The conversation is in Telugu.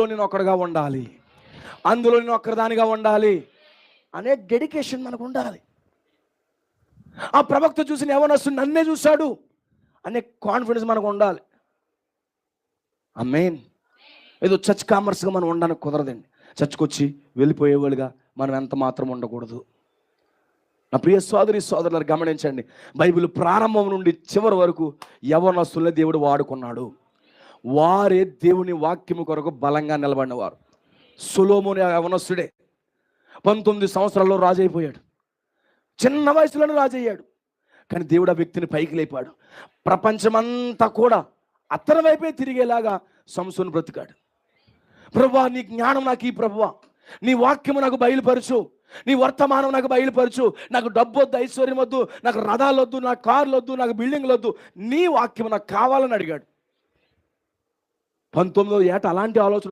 నేను ఒక్కడిగా ఉండాలి, అందులో నేను ఒక్కరిదానిగా ఉండాలి అనే డెడికేషన్ మనకు ఉండాలి. ఆ ప్రవక్త చూసిన యవనస్తుడు నన్నే చూశాడు అనే కాన్ఫిడెన్స్ మనకు ఉండాలి. ఆమేన్. ఏదో చర్చ్ కామర్స్గా మనం ఉండడానికి కుదరదండి. చర్చ్కి వచ్చి వెళ్ళిపోయేవాళ్ళుగా మనం ఎంత మాత్రం ఉండకూడదు. నా ప్రియ సోదరి సోదరులు గమనించండి, బైబిల్ ప్రారంభం నుండి చివరి వరకు యవనస్తుల్ని దేవుడు వాడుకున్నాడు. వారే దేవుని వాక్యము కొరకు బలంగా నిలబడినవారు. సొలొమోను యవనస్తుడే 19 సంవత్సరాల్లో రాజు అయిపోయాడు. చిన్న వయసులోనే రాజు అయ్యాడు. కానీ దేవుడు ఆ వ్యక్తిని పైకి లేపాడు. ప్రపంచమంతా కూడా అతని వైపే తిరిగేలాగా సంసోను బ్రతికాడు. ప్రభువా, నీ జ్ఞానం నాకు ఈ ప్రభువా, నీ వాక్యము నాకు బయలుపరచు, నీ వర్తమానం నాకు బయలుపరచు. నాకు డబ్బు వద్దు, ఐశ్వర్యం వద్దు, నాకు రథాలు వద్దు, నాకు కార్లు వద్దు, నాకు బిల్డింగ్లు వద్దు, నీ వాక్యం నాకు కావాలని అడిగాడు. 19వ ఏట అలాంటి ఆలోచన